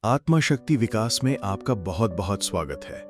आत्मा शक्ति विकास में आपका बहुत बहुत स्वागत है।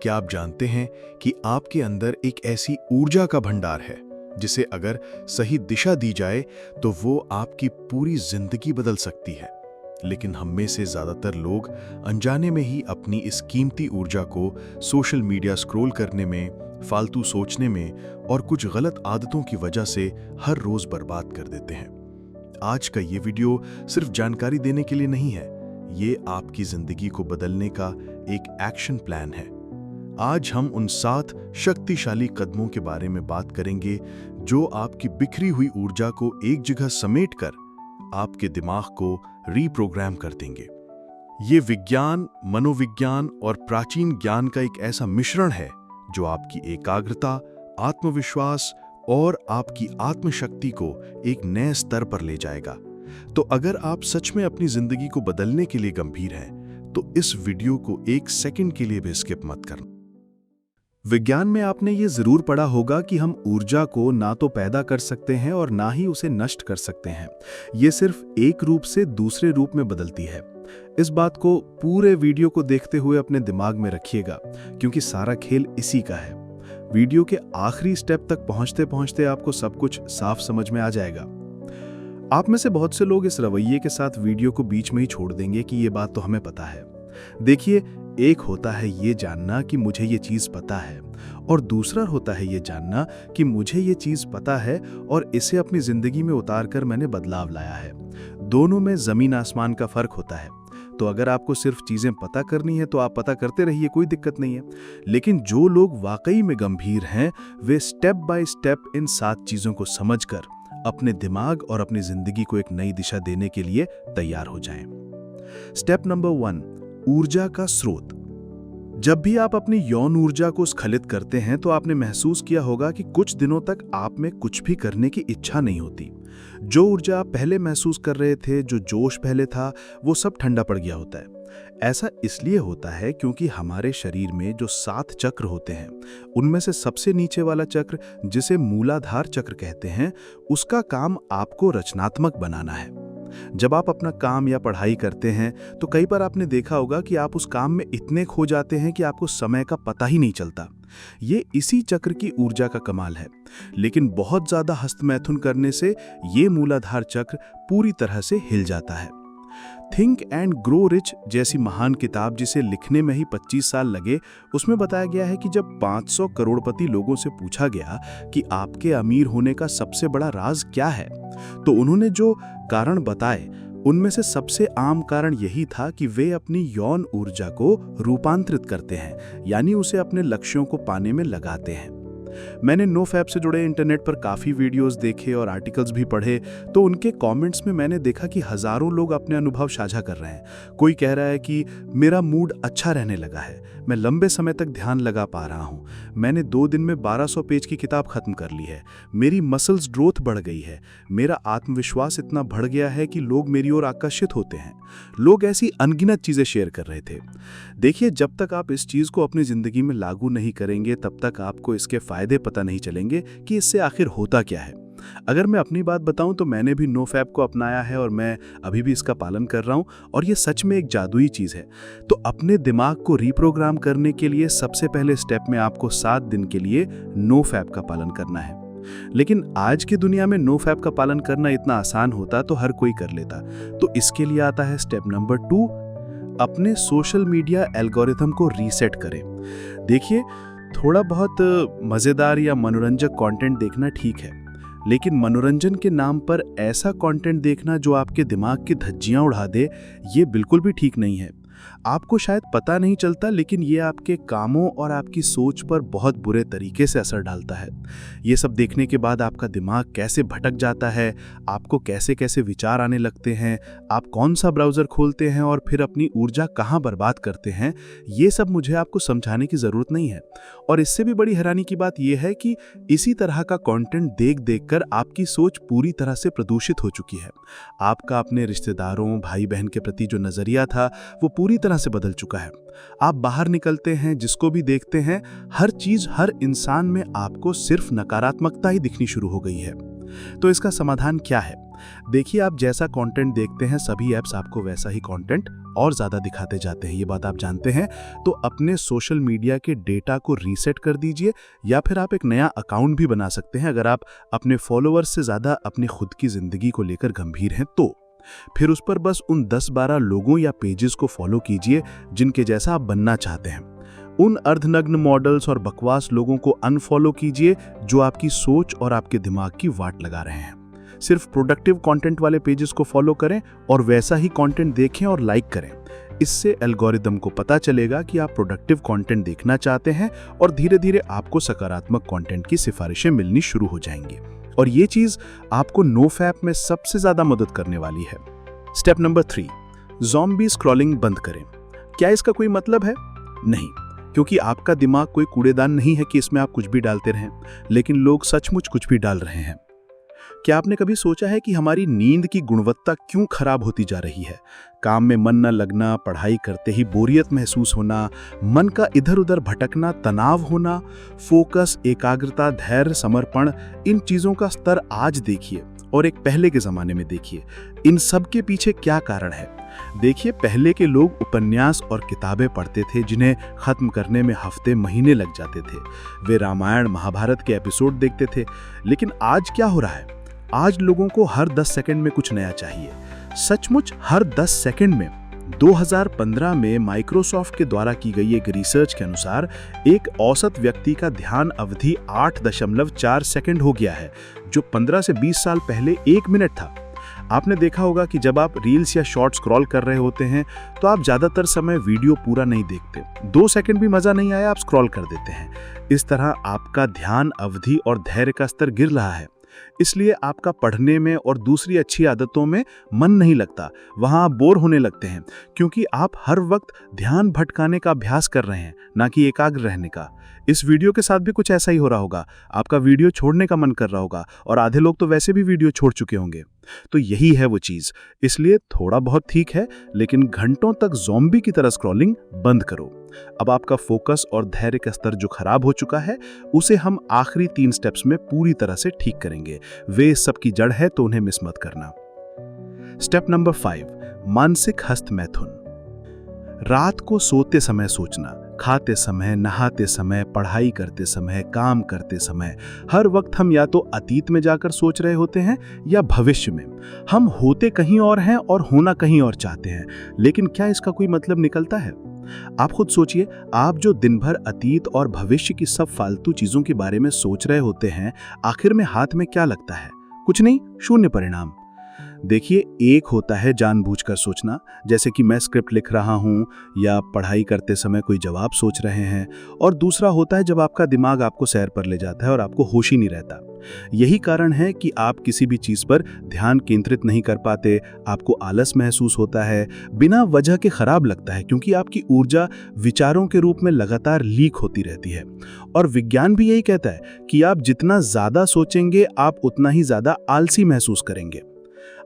क्या आप जानते हैं कि आपके अंदर एक ऐसी ऊर्जा का भंडार है जिसे अगर सही दिशा दी जाए तो वो आपकी पूरी जिंदगी बदल सकती है। लेकिन हम में से ज्यादातर लोग अनजाने में ही अपनी इस कीमती ऊर्जा को सोशल मीडिया स्क्रॉल करने में, फालतू सोचने में और कुछ गलत आदतों की वजह से हर रोज बर्बाद कर देते हैं। आज का ये वीडियो सिर्फ जानकारी देने के लिए नहीं है, ये आपकी जिंदगी को बदलने का एक एक्शन प्लान है। आज हम उन 7 शक्तिशाली कदमों के बारे में बात करेंगे जो आपकी बिखरी हुई ऊर्जा को एक जगह समेटकर आपके दिमाग को रीप्रोग्राम कर देंगे। ये विज्ञान, मनोविज्ञान और प्राचीन ज्ञान का एक ऐसा मिश्रण है जो आपकी एकाग्रता, आत्मविश्वास और आपकी आत्मशक्ति को एक नए स्तर पर ले जाएगा। तो अगर आप सच में अपनी जिंदगी को बदलने के लिए गंभीर हैं, तो इस वीडियो को एक सेकंड के लिए भी स्किप मत करना। विज्ञान में आपने ये जरूर पढ़ा होगा कि हम ऊर्जा को ना तो पैदा कर सकते हैं और ना ही उसे नष्ट कर सकते हैं। ये सिर्फ एक रूप से दूसरे रूप में बदलती है। इस बात को पूरे वीडियो को देखते हुए अपने दिमाग में रखिएगा, क्योंकि सारा खेल इसी का है। वीडियो के आखिरी स्टेप तक पहुंचते पहुंचते आपको सब कुछ साफ समझ में आ जाएगा। आप में से बहुत से लोग इस रवैये के साथ वीडियो को बीच में ही छोड़ देंगे कि ये बात तो हमें पता है। देखिए, एक होता है ये जानना कि मुझे ये चीज़ पता है, और दूसरा होता है ये जानना कि मुझे ये चीज़ पता है और इसे अपनी ज़िंदगी में उतारकर मैंने बदलाव लाया है। दोनों में ज़मीन आसमान का फ़र्क होता है। तो अगर आपको सिर्फ चीज़ें पता करनी है तो आप पता करते रहिए, कोई दिक्कत नहीं है। लेकिन जो लोग वाकई में गंभीर हैं, वे स्टेप बाय स्टेप इन 7 चीज़ों को समझकर अपने दिमाग और अपनी जिंदगी को एक नई दिशा देने के लिए तैयार हो जाएं। स्टेप नंबर 1, ऊर्जा का स्रोत। जब भी आप अपनी यौन ऊर्जा को स्खलित करते हैं तो आपने महसूस किया होगा कि कुछ दिनों तक आप में कुछ भी करने की इच्छा नहीं होती। जो ऊर्जा आप पहले महसूस कर रहे थे, जो जोश पहले था, वो सब ठंडा पड़ गया होता है। ऐसा इसलिए होता है क्योंकि हमारे शरीर में जो 7 चक्र होते हैं, उनमें से सबसे नीचे वाला चक्र, जिसे मूलाधार चक्र कहते हैं, उसका काम आपको रचनात्मक बनाना है। जब आप अपना काम या पढ़ाई करते हैं तो कई बार आपने देखा होगा कि आप उस काम में इतने खो जाते हैं कि आपको समय का पता ही नहीं चलता। ये इसी चक्र की ऊर्जा का कमाल है। लेकिन बहुत ज्यादा हस्तमैथुन करने से ये मूलाधार चक्र पूरी तरह से हिल जाता है। थिंक एंड ग्रो रिच जैसी महान किताब, जिसे लिखने में ही 25 साल लगे, उसमें बताया गया है कि जब 500 करोड़पति लोगों से पूछा गया कि आपके अमीर होने का सबसे बड़ा राज क्या है, तो उन्होंने जो कारण बताए, उनमें से सबसे आम कारण यही था कि वे अपनी यौन ऊर्जा को रूपांतरित करते हैं, यानी उसे अपने लक्ष्यों को पाने में लगाते हैं। मैंने नोफैप से जुड़े इंटरनेट पर काफ़ी वीडियोस देखे और आर्टिकल्स भी पढ़े, तो उनके कमेंट्स में मैंने देखा कि हज़ारों लोग अपने अनुभव साझा कर रहे हैं। कोई कह रहा है कि मेरा मूड अच्छा रहने लगा है, मैं लंबे समय तक ध्यान लगा पा रहा हूँ, मैंने 2 दिन में 1200 पेज की किताब खत्म कर ली है, मेरी मसल्स ग्रोथ बढ़ गई है, मेरा आत्मविश्वास इतना बढ़ गया है कि लोग मेरी ओर आकर्षित होते हैं। लोग ऐसी अनगिनत चीज़ें शेयर कर रहे थे। देखिए, जब तक आप इस चीज़ को अपनी ज़िंदगी में लागू नहीं करेंगे, तब तक आपको इसके फ़ायदे पता नहीं चलेंगे कि इससे आखिर होता क्या है। अगर मैं अपनी बात बताऊं तो मैंने भी नोफैप को अपनाया है और मैं अभी भी इसका पालन कर रहा हूं, और ये सच में एक जादुई चीज़ है। तो अपने दिमाग को रीप्रोग्राम करने के लिए सबसे पहले स्टेप में आपको 7 दिन के लिए नोफैप का पालन करना है। लेकिन आज की दुनिया में नोफैप का पालन करना इतना आसान होता तो हर कोई कर लेता। तो इसके लिए आता है स्टेप नंबर 2, अपने सोशल मीडिया एल्गोरिथम को रीसेट करें। देखिए, थोड़ा बहुत मज़ेदार या मनोरंजक कंटेंट देखना ठीक है, लेकिन मनोरंजन के नाम पर ऐसा कंटेंट देखना जो आपके दिमाग की धज्जियां उड़ा दे, ये बिल्कुल भी ठीक नहीं है। आपको शायद पता नहीं चलता, लेकिन ये आपके कामों और आपकी सोच पर बहुत बुरे तरीके से असर डालता है। ये सब देखने के बाद आपका दिमाग कैसे भटक जाता है, आपको कैसे कैसे विचार आने लगते हैं, आप कौन सा ब्राउज़र खोलते हैं और फिर अपनी ऊर्जा कहाँ बर्बाद करते हैं, ये सब मुझे आपको समझाने की ज़रूरत नहीं है। और इससे भी बड़ी हैरानी की बात यह है कि इसी तरह का कंटेंट देख देख कर आपकी सोच पूरी तरह से प्रदूषित हो चुकी है। आपका अपने रिश्तेदारों, भाई बहन के प्रति जो नज़रिया था, वो पूरी तरह से बदल चुका है। आप बाहर निकलते हैं, जिसको भी देखते हैं, हर चीज, हर इंसान में आपको सिर्फ नकारात्मकता ही दिखनी शुरू हो गई है। तो इसका समाधान क्या है? देखिए, आप जैसा कंटेंट देखते हैं सभी ऐप्स आपको वैसा ही कंटेंट और ज़्यादा दिखाते जाते हैं, ये बात आप जानते हैं। तो अपने सोशल मीडिया के डेटा को रीसेट कर दीजिए, या फिर आप एक नया अकाउंट भी बना सकते हैं अगर आप अपने फॉलोअर्स से ज़्यादा अपनी खुद की ज़िंदगी को लेकर गंभीर हैं तो। फिर उस पर बस उन 10-12 लोगों या पेजेस को फॉलो कीजिए जिनके जैसा आप बनना चाहते हैं। उन अर्धनग्न मॉडल्स और बकवास लोगों को अनफॉलो कीजिए जो आपकी सोच और आपके दिमाग की वाट लगा रहे हैं। सिर्फ प्रोडक्टिव कंटेंट वाले पेजेस को फॉलो करें और वैसा ही कंटेंट देखें और लाइक करें। इससे एल्गोरिदम को पता चलेगा कि आप प्रोडक्टिव कंटेंट देखना चाहते हैं और धीरे धीरे आपको सकारात्मक कंटेंट की सिफारिशें मिलनी शुरू हो जाएंगी। और ये चीज आपको नोफैप में सबसे ज्यादा मदद करने वाली है। स्टेप नंबर 3, ज़ॉम्बी स्क्रॉलिंग बंद करें। क्या इसका कोई मतलब है? नहीं, क्योंकि आपका दिमाग कोई कूड़ेदान नहीं है कि इसमें आप कुछ भी डालते रहें, लेकिन लोग सचमुच कुछ भी डाल रहे हैं। क्या आपने कभी सोचा है कि हमारी नींद की गुणवत्ता क्यों खराब होती जा रही है? काम में मन न लगना, पढ़ाई करते ही बोरियत महसूस होना, मन का इधर उधर भटकना, तनाव होना, फोकस, एकाग्रता, धैर्य, समर्पण, इन चीजों का स्तर आज देखिए और एक पहले के जमाने में देखिए। इन सब के पीछे क्या कारण है? देखिए, पहले के लोग उपन्यास और किताबें पढ़ते थे जिन्हें खत्म करने में हफ्ते महीने लग जाते थे। वे रामायण महाभारत के एपिसोड देखते थे। लेकिन आज क्या हो रहा है? आज लोगों को हर 10 सेकंड में कुछ नया चाहिए। सचमुच हर 10 सेकंड में। 2015 में माइक्रोसॉफ्ट के द्वारा की गई एक रिसर्च के अनुसार एक औसत व्यक्ति का ध्यान अवधि 8.4 सेकंड हो गया है, जो 15 से 20 साल पहले 1 मिनट था। आपने देखा होगा कि जब आप रील्स या शॉर्ट स्क्रॉल कर रहे होते हैं तो आप ज्यादातर समय वीडियो पूरा नहीं देखते। 2 सेकंड भी मजा नहीं आया, आप स्क्रॉल कर देते हैं। इस तरह आपका ध्यान अवधि और धैर्य का स्तर गिर रहा है। इसलिए आपका पढ़ने में और दूसरी अच्छी आदतों में मन नहीं लगता। वहां आप बोर होने लगते हैं, क्योंकि आप हर वक्त ध्यान भटकाने का अभ्यास कर रहे हैं, ना कि एकाग्र रहने का। इस वीडियो के साथ भी कुछ ऐसा ही हो रहा होगा। आपका वीडियो छोड़ने का मन कर रहा होगा, और आधे लोग तो वैसे भी वीडियो छोड़ चुके होंगे। तो यही है वो चीज। इसलिए थोड़ा बहुत ठीक है, लेकिन घंटों तक ज़ॉम्बी की तरह स्क्रॉलिंग बंद करो। अब आपका फोकस और धैर्य का स्तर जो खराब हो चुका है, उसे हम आखिरी 3 स्टेप्स में पूरी तरह से ठीक करेंगे। वे सबकी जड़ है, तो उन्हें मिस मत करना। स्टेप नंबर 5, मानसिक हस्तमैथुन। रात को सोते समय सोचना, खाते समय, नहाते समय, पढ़ाई करते समय, काम करते समय, हर वक्त हम या तो अतीत में जाकर सोच रहे होते हैं या भविष्य में। हम होते कहीं और हैं और होना कहीं और चाहते हैं। लेकिन क्या इसका कोई मतलब निकलता है? आप खुद सोचिए, आप जो दिन भर अतीत और भविष्य की सब फालतू चीजों के बारे में सोच रहे होते हैं, आखिर में हाथ में क्या लगता है? कुछ नहीं, शून्य परिणाम। देखिए, एक होता है जानबूझकर सोचना, जैसे कि मैं स्क्रिप्ट लिख रहा हूं या पढ़ाई करते समय कोई जवाब सोच रहे हैं, और दूसरा होता है जब आपका दिमाग आपको सैर पर ले जाता है और आपको होश ही नहीं रहता। यही कारण है कि आप किसी भी चीज पर ध्यान केंद्रित नहीं कर पाते, आपको आलस महसूस होता है, बिना वजह के खराब लगता है, क्योंकि आपकी ऊर्जा विचारों के रूप में लगातार लीक होती रहती है। और विज्ञान भी यही कहता है कि आप जितना ज्यादा सोचेंगे, आप उतना ही ज्यादा आलसी महसूस करेंगे।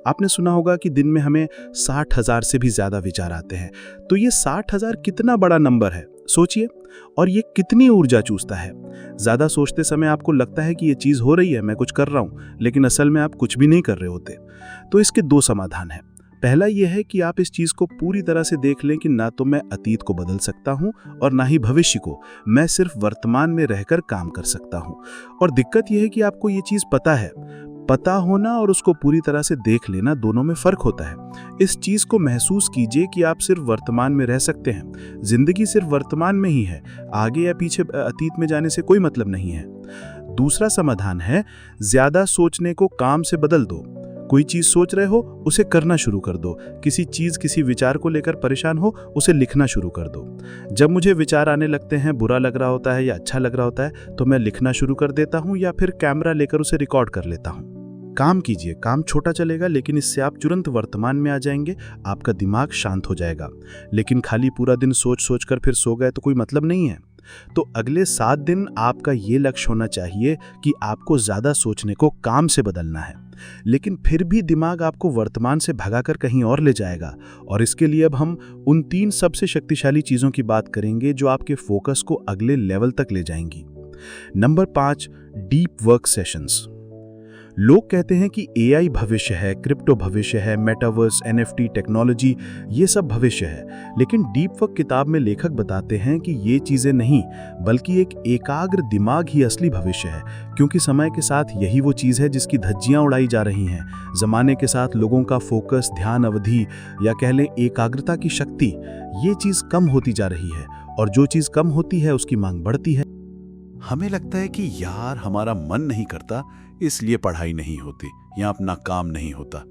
आपने सुना होगा कि दिन में हमें 60,000 से भी ज्यादा विचार आते हैं। तो ये 60,000 कितना बड़ा नंबर है, सोचिए। और ये कितनी ऊर्जा चूसता है। ज्यादा सोचते समय आपको लगता है कि ये चीज हो रही है, मैं कुछ कर रहा हूं, लेकिन असल में आप कुछ भी नहीं कर रहे होते। तो इसके 2 समाधान हैं। पहला यह है कि आप इस चीज को पूरी तरह से देख लें कि ना तो मैं अतीत को बदल सकता हूं और ना ही भविष्य को। मैं सिर्फ वर्तमान में रहकर काम कर सकता हूं। और दिक्कत यह है कि आपको ये चीज पता है। पता होना और उसको पूरी तरह से देख लेना, दोनों में फर्क होता है। इस चीज को महसूस कीजिए कि आप सिर्फ वर्तमान में रह सकते हैं। जिंदगी सिर्फ वर्तमान में ही है, आगे या पीछे अतीत में जाने से कोई मतलब नहीं है। दूसरा समाधान है, ज्यादा सोचने को काम से बदल दो। कोई चीज सोच रहे हो, उसे करना शुरू कर दो। किसी विचार को लेकर परेशान हो, उसे लिखना शुरू कर दो। जब मुझे विचार आने लगते हैं, बुरा लग रहा होता है या अच्छा लग रहा होता है, तो मैं लिखना शुरू कर देता हूं या फिर कैमरा लेकर उसे रिकॉर्ड कर लेता हूं। काम कीजिए, काम छोटा चलेगा, लेकिन इससे आप तुरंत वर्तमान में आ जाएंगे, आपका दिमाग शांत हो जाएगा। लेकिन खाली पूरा दिन सोच सोच कर फिर सो गए तो कोई मतलब नहीं है। तो अगले 7 दिन आपका ये लक्ष्य होना चाहिए कि आपको ज्यादा सोचने को काम से बदलना है। लेकिन फिर भी दिमाग आपको वर्तमान से भगाकर कहीं और ले जाएगा। और इसके लिए अब हम उन 3 सबसे शक्तिशाली चीजों की बात करेंगे जो आपके फोकस को अगले लेवल तक ले जाएंगी। Number 5, deep work sessions. लोग कहते हैं कि एआई भविष्य है, क्रिप्टो भविष्य है, मेटावर्स, एनएफटी टेक्नोलॉजी, ये सब भविष्य है। लेकिन डीपफेक किताब में लेखक बताते हैं कि ये चीजें नहीं, बल्कि एक एकाग्र दिमाग ही असली भविष्य है, क्योंकि समय के साथ यही वो चीज है जिसकी धज्जियां उड़ाई जा रही हैं। जमाने के साथ लोगों का फोकस, ध्यान अवधि या कह लें एकाग्रता की शक्ति, ये चीज कम होती जा रही है, और जो चीज कम होती है उसकी मांग बढ़ती है। हमें लगता है कि यार हमारा मन नहीं करता, इसलिए पढ़ाई नहीं होती या अपना काम नहीं होता।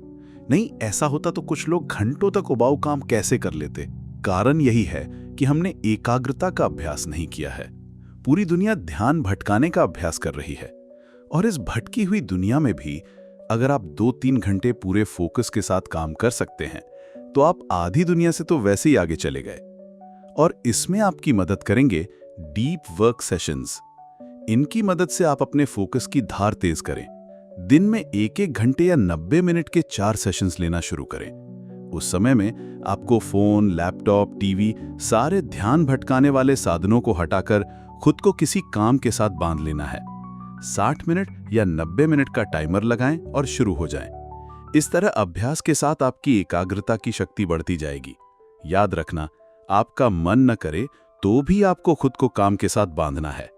नहीं, ऐसा होता तो कुछ लोग घंटों तक उबाऊ काम कैसे कर लेते। कारण यही है कि हमने एकाग्रता का अभ्यास नहीं किया है। पूरी दुनिया ध्यान भटकाने का अभ्यास कर रही है, और इस भटकी हुई दुनिया में भी अगर आप 2-3 घंटे पूरे फोकस के साथ काम कर सकते हैं तो आप आधी दुनिया से तो वैसे ही आगे चले गए। और इसमें आपकी मदद करेंगे डीप वर्क सेशंस। इनकी मदद से आप अपने फोकस की धार तेज करें। दिन में 1-1 घंटे या 90 मिनट के 4 सेशंस लेना शुरू करें। उस समय में आपको फोन, लैपटॉप, टीवी, सारे ध्यान भटकाने वाले साधनों को हटाकर खुद को किसी काम के साथ बांध लेना है। 60 मिनट या 90 मिनट का टाइमर लगाएं और शुरू हो जाएं। इस तरह अभ्यास के साथ आपकी एकाग्रता की शक्ति बढ़ती जाएगी। याद रखना, आपका मन न करे तो भी आपको खुद को काम के साथ बांधना है।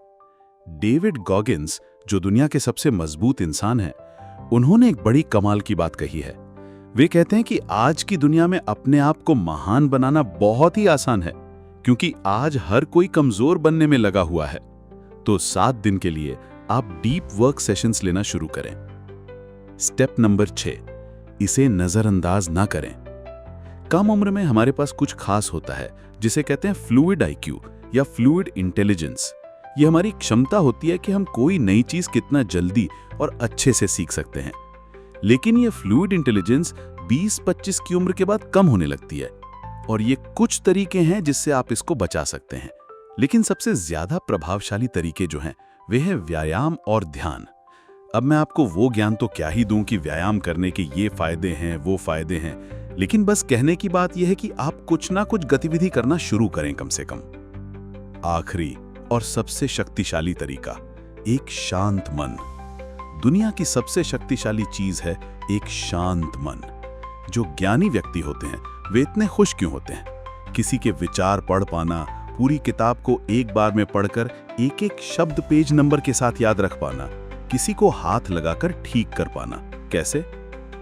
डेविड गॉगिन्स, जो दुनिया के सबसे मजबूत इंसान हैं, उन्होंने एक बड़ी कमाल की बात कही है। वे कहते हैं कि आज की दुनिया में अपने आप को महान बनाना बहुत ही आसान है, क्योंकि आज हर कोई कमजोर बनने में लगा हुआ है। तो 7 दिन के लिए आप डीप वर्क सेशंस लेना शुरू करें। स्टेप नंबर 6, इसे नजरअंदाज ना करें। कम उम्र में हमारे पास कुछ खास होता है जिसे कहते हैं फ्लूइड आईक्यू या फ्लूइड इंटेलिजेंस। ये हमारी क्षमता होती है कि हम कोई नई चीज कितना जल्दी और अच्छे से सीख सकते हैं। लेकिन ये फ्लूइड इंटेलिजेंस 20-25 की उम्र के बाद कम होने लगती है, और ये कुछ तरीके हैं जिससे आप इसको बचा सकते हैं। लेकिन सबसे ज्यादा प्रभावशाली तरीके जो हैं वे हैं व्यायाम और ध्यान। अब मैं आपको वो ज्ञान तो क्या ही दूं कि व्यायाम करने के ये फायदे हैं, वो फायदे हैं, लेकिन बस कहने की बात यह है कि आप कुछ ना कुछ गतिविधि करना शुरू करें कम से कम। आखिरी और सबसे शक्तिशाली तरीका, एक शांत मन। दुनिया की सबसे शक्तिशाली चीज है एक शांत मन। जो ज्ञानी व्यक्ति होते हैं वे इतने खुश क्यों होते हैं? किसी के विचार पढ़ पाना, पूरी किताब को एक बार में पढ़कर एक एक शब्द पेज नंबर के साथ याद रख पाना, किसी को हाथ लगाकर ठीक कर पाना। कैसे?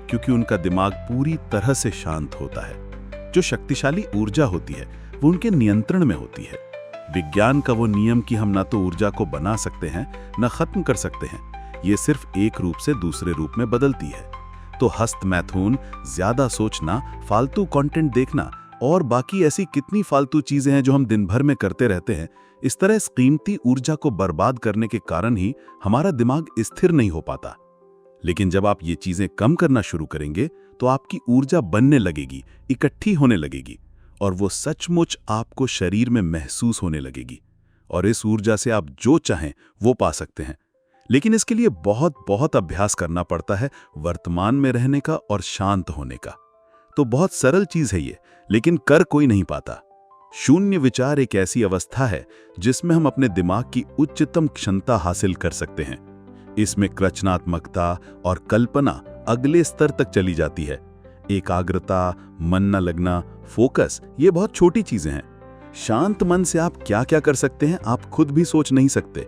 क्योंकि उनका दिमाग पूरी तरह से शांत होता है। जो शक्तिशाली ऊर्जा होती है वो उनके नियंत्रण में होती है। विज्ञान का वो नियम कि हम ना तो ऊर्जा को बना सकते हैं ना खत्म कर सकते हैं, ये सिर्फ एक रूप से दूसरे रूप में बदलती है। तो हस्त मैथुन, ज्यादा सोचना, फालतू कंटेंट देखना और बाकी ऐसी कितनी फालतू चीजें हैं जो हम दिन भर में करते रहते हैं, इस तरह इस कीमती ऊर्जा को बर्बाद करने के कारण ही हमारा दिमाग स्थिर नहीं हो पाता। लेकिन जब आप ये चीजें कम करना शुरू करेंगे तो आपकी ऊर्जा बनने लगेगी, इकट्ठी होने लगेगी, और वो सचमुच आपको शरीर में महसूस होने लगेगी, और इस ऊर्जा से आप जो चाहें वो पा सकते हैं। लेकिन इसके लिए बहुत बहुत अभ्यास करना पड़ता है, वर्तमान में रहने का और शांत होने का। तो बहुत सरल चीज है ये, लेकिन कर कोई नहीं पाता। शून्य विचार एक ऐसी अवस्था है जिसमें हम अपने दिमाग की उच्चतम क्षमता हासिल कर सकते हैं। इसमें रचनात्मकता और कल्पना अगले स्तर तक चली जाती है। एकाग्रता, मन न लगना, फोकस, ये बहुत छोटी चीजें हैं। शांत मन से आप क्या क्या कर सकते हैं आप खुद भी सोच नहीं सकते।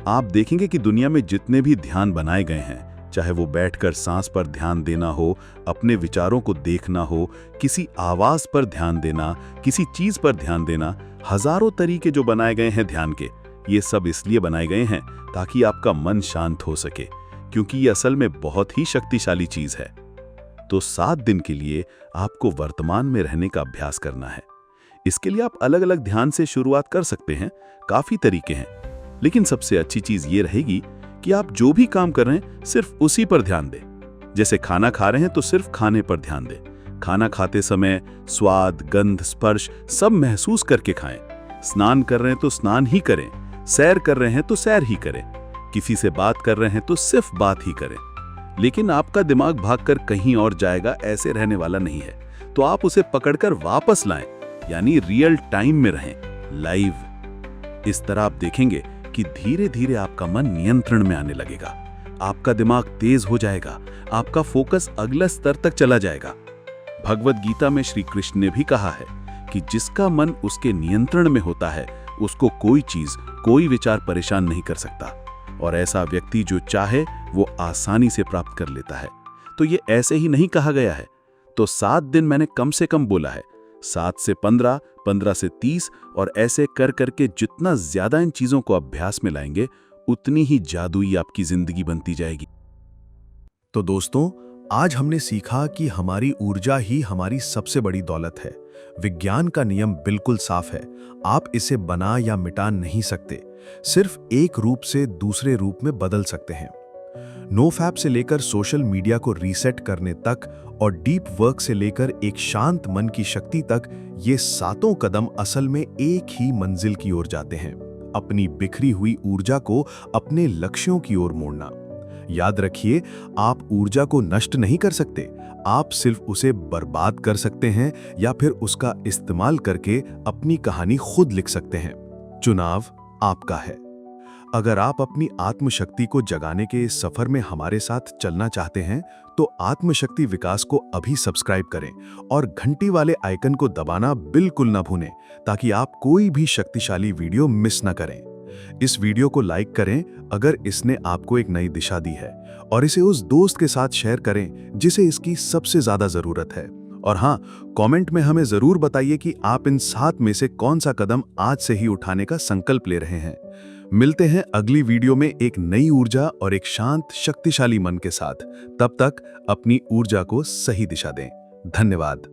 आप देखेंगे कि दुनिया में जितने भी ध्यान बनाए गए हैं, चाहे वो बैठकर सांस पर ध्यान देना हो, अपने विचारों को देखना हो, किसी आवाज पर ध्यान देना, किसी चीज पर ध्यान देना, हजारों तरीके जो बनाए गए हैं ध्यान के, ये सब इसलिए बनाए गए हैं ताकि आपका मन शांत हो सके, क्योंकि ये असल में बहुत ही शक्तिशाली चीज है। तो 7 दिन के लिए आपको वर्तमान में रहने का अभ्यास करना है। इसके लिए आप अलग अलग ध्यान से शुरुआत कर सकते हैं। काफी तरीके हैं, लेकिन सबसे अच्छी चीज ये रहेगी कि आप जो भी काम कर रहे हैं सिर्फ उसी पर ध्यान दें। जैसे खाना खा रहे हैं तो सिर्फ खाने पर ध्यान दें। खाना खाते समय स्वाद, गंध, स्पर्श सब महसूस करके खाएं। स्नान कर रहे हैं तो स्नान ही करें। सैर कर रहे हैं तो सैर ही करें। किसी से बात कर रहे हैं तो सिर्फ बात ही करें। लेकिन आपका दिमाग भागकर कहीं और जाएगा, ऐसे रहने वाला नहीं है। तो आप उसे पकड़कर वापस लाएं, यानी रियल टाइम में रहें, लाइव। इस तरह आप देखेंगे कि धीरे धीरे आपका मन नियंत्रण में आने लगेगा। आपका दिमाग तेज हो जाएगा, आपका फोकस अगले स्तर तक चला जाएगा। भगवद गीता में श्री कृष्ण ने भी कहा है कि जिसका मन उसके नियंत्रण में होता है उसको कोई चीज, कोई विचार परेशान नहीं कर सकता, और ऐसा व्यक्ति जो चाहे वो आसानी से प्राप्त कर लेता है। तो ये ऐसे ही नहीं कहा गया है। तो 7 दिन मैंने कम से कम बोला है, 7 से 15, 15 से 30, और ऐसे कर करके जितना ज्यादा इन चीजों को अभ्यास में लाएंगे उतनी ही जादुई आपकी जिंदगी बनती जाएगी। तो दोस्तों, आज हमने सीखा कि हमारी ऊर्जा ही हमारी सबसे बड़ी दौलत है। विज्ञान का नियम बिल्कुल साफ है, आप इसे बना या मिटा नहीं सकते, सिर्फ एक रूप से दूसरे रूप में बदल सकते हैं। नोफैप से लेकर सोशल मीडिया को रीसेट करने तक और डीप वर्क से लेकर एक शांत मन की शक्ति तक, ये 7 कदम असल में एक ही मंजिल की ओर जाते हैं, अपनी बिखरी हुई ऊर्जा को अपने लक्ष्यों की ओर मोड़ना। याद रखिए, आप ऊर्जा को नष्ट नहीं कर सकते, आप सिर्फ उसे बर्बाद कर सकते हैं या फिर उसका इस्तेमाल करके अपनी कहानी खुद लिख सकते हैं। चुनाव आपका है। अगर आप अपनी आत्मशक्ति को जगाने के इस सफर में हमारे साथ चलना चाहते हैं तो आत्मशक्ति विकास को अभी सब्सक्राइब करें और घंटी वाले आइकन को दबाना बिल्कुल ना भूलें, ताकि आप कोई भी शक्तिशाली वीडियो मिस ना करें। इस वीडियो को लाइक करें अगर इसने आपको एक नई दिशा दी है, और इसे उस दोस्त के साथ शेयर करें जिसे इसकी सबसे ज्यादा जरूरत है। और हाँ, कमेंट में हमें जरूर बताइए कि आप इन 7 में से कौन सा कदम आज से ही उठाने का संकल्प ले रहे हैं। मिलते हैं अगली वीडियो में एक नई ऊर्जा और एक शांत शक्तिशाली मन के साथ। तब तक अपनी ऊर्जा को सही दिशा दें। धन्यवाद।